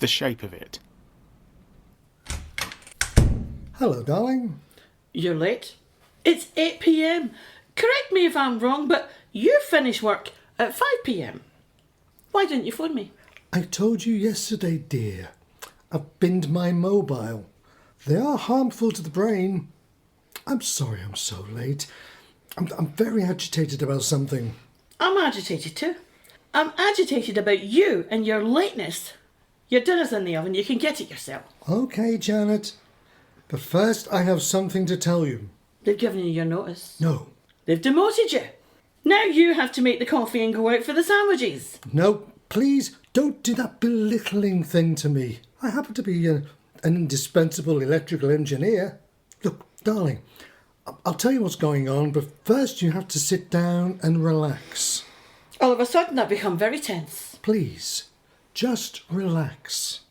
the shape of it. Hello, darling. You're late. It's 8 p.m. Correct me if I'm wrong, but you finish work at 5 p.m. Why didn't you phone me? I told you yesterday, dear. I've binned my mobile. They are harmful to the brain. I'm sorry I'm so late. I'm very agitated about something. I'm agitated too. I'm agitated about you and your lateness. Your dinner's in the oven, you can get it yourself. Okay, Janet. But first I have something to tell you. They've given you your notice. No. They've demoted you. Now you have to make the coffee and go out for the sandwiches. No, please don't do that belittling thing to me. I happen to be an indispensable electrical engineer. Look, darling, I'll tell you what's going on, but first you have to sit down and relax. All of a sudden I've become very tense. Please, just relax.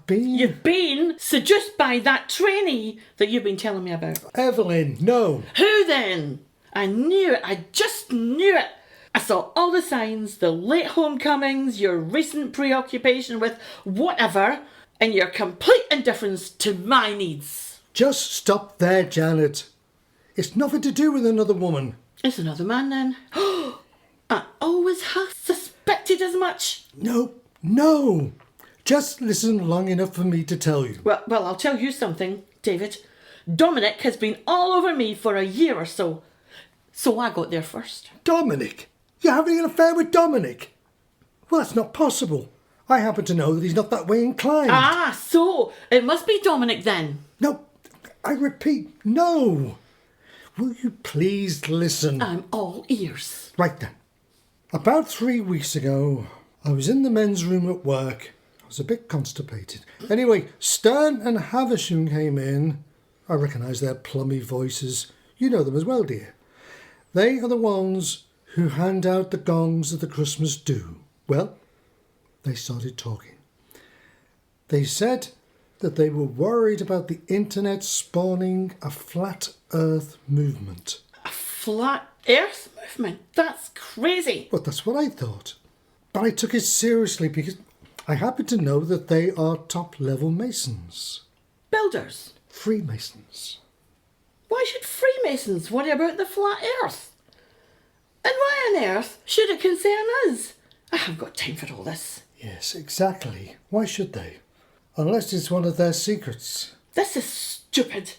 You've been seduced by that trainee that you've been telling me about. Evelyn, no. Who then? I knew it. I just knew it. I saw all the signs, the late homecomings, your recent preoccupation with whatever, and your complete indifference to my needs. Just stop there, Janet. It's nothing to do with another woman. It's another man then. I always have suspected as much. No. Just listen long enough for me to tell you. Well, I'll tell you something, David. Dominic has been all over me for a year or so. So I got there first. Dominic? You're having an affair with Dominic? Well, that's not possible. I happen to know that he's not that way inclined. Ah, so it must be Dominic then. No, I repeat, no. Will you please listen? I'm all ears. Right then. About 3 weeks ago, I was in the men's room at work. I was a bit constipated. Anyway, Stern and Havisham came in. I recognise their plummy voices. You know them as well, dear. They are the ones who hand out the gongs at the Christmas do. Well, they started talking. They said that they were worried about the internet spawning a flat earth movement. A flat earth movement? That's crazy. Well, that's what I thought. But I took it seriously because I happen to know that they are top-level Masons. Builders? Freemasons. Why should Freemasons worry about the flat earth? And why on earth should it concern us? I haven't got time for all this. Yes, exactly. Why should they? Unless it's one of their secrets. This is stupid.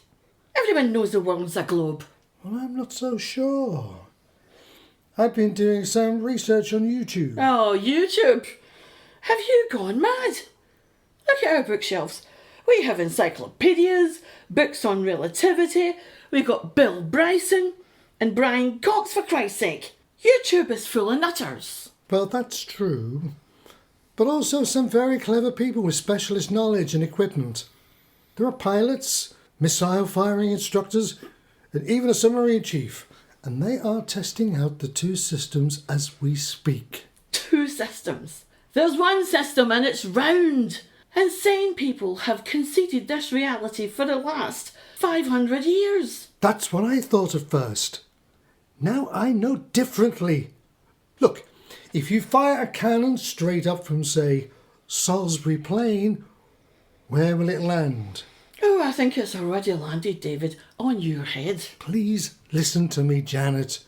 Everyone knows the world's a globe. Well, I'm not so sure. I've been doing some research on YouTube. Oh, YouTube? Have you gone mad? Look at our bookshelves. We have encyclopedias, books on relativity, we've got Bill Bryson and Brian Cox, for Christ's sake. YouTube is full of nutters. Well, that's true. But also some very clever people with specialist knowledge and equipment. There are pilots, missile firing instructors, and even a submarine chief. And they are testing out the two systems as we speak. Two systems? There's one system and it's round. Insane people have conceded this reality for the last 500 years. That's what I thought at first. Now I know differently. Look, if you fire a cannon straight up from, say, Salisbury Plain, where will it land? Oh, I think it's already landed, David, on your head. Please listen to me, Janet.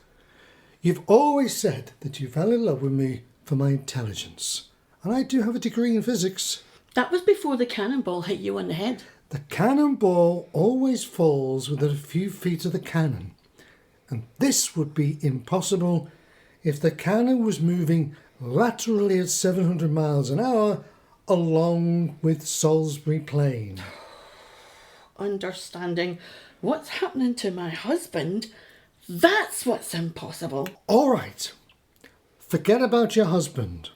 You've always said that you fell in love with me for my intelligence. And I do have a degree in physics. That was before the cannonball hit you on the head. The cannonball always falls within a few feet of the cannon. And this would be impossible if the cannon was moving laterally at 700 miles an hour along with Salisbury Plain. Understanding what's happening to my husband, that's what's impossible. All right. Forget about your husband.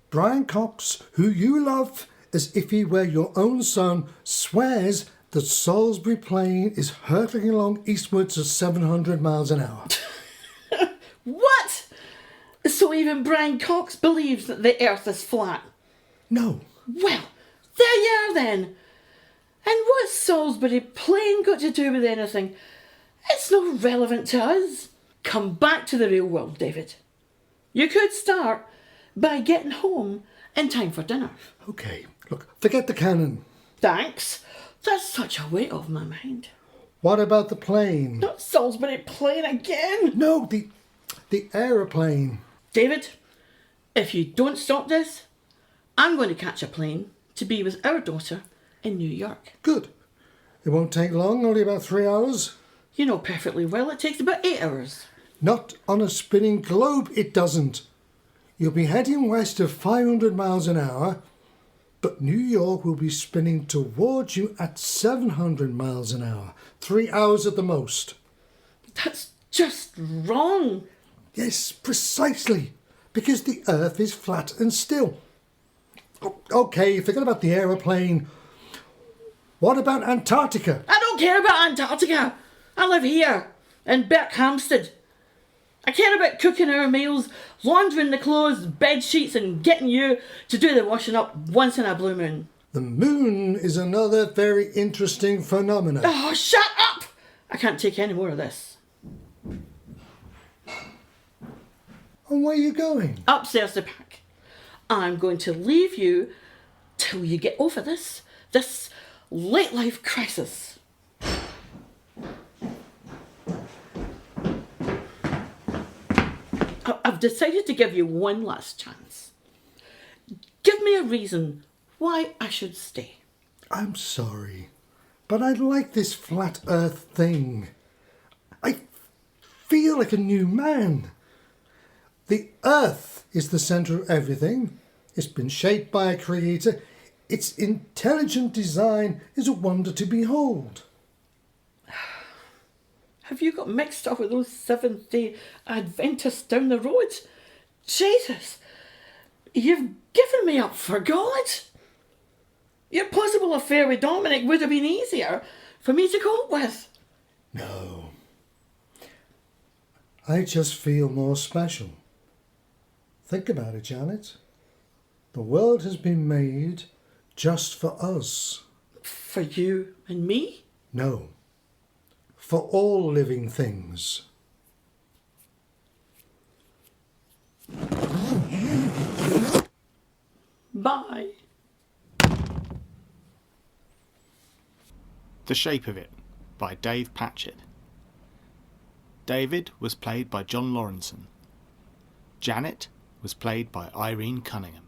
Brian Cox, who you love as if he were your own son, swears that Salisbury Plain is hurtling along eastwards at 700 miles an hour. What? So even Brian Cox believes that the earth is flat? No. Well, there you are then. And what's Salisbury Plain got to do with anything? It's not relevant to us. Come back to the real world, David. You could start by getting home in time for dinner. Okay, look, forget the cannon. Thanks. That's such a weight off my mind. What about the plane? Not Salisbury plane again. No, the aeroplane. David, if you don't stop this, I'm going to catch a plane to be with our daughter in New York. Good. It won't take long, only about 3 hours. You know perfectly well it takes about 8 hours. Not on a spinning globe, it doesn't. You'll be heading west at 500 miles an hour, but New York will be spinning towards you at 700 miles an hour. 3 hours at the most. That's just wrong. Yes, precisely. Because the Earth is flat and still. Okay, forget about the aeroplane. What about Antarctica? I don't care about Antarctica. I live here in Berkhamsted. I care about cooking our meals, laundering the clothes, bed sheets and getting you to do the washing up once in a blue moon. The moon is another very interesting phenomenon. Oh, shut up! I can't take any more of this. And where are you going? Upstairs to pack. I'm going to leave you till you get over this late life crisis. I've decided to give you one last chance. Give me a reason why I should stay. I'm sorry, but I like this flat earth thing. I feel like a new man. The earth is the centre of everything. It's been shaped by a creator. Its intelligent design is a wonder to behold. Have you got mixed up with those Seventh-day Adventists down the road? Jesus, you've given me up for God. Your possible affair with Dominic would have been easier for me to cope with. No. I just feel more special. Think about it, Janet. The world has been made just for us. For you and me? No. For all living things. Bye. The Shape of It by Dave Patchett. David was played by John Lawrenson. Janet was played by Irene Cunningham.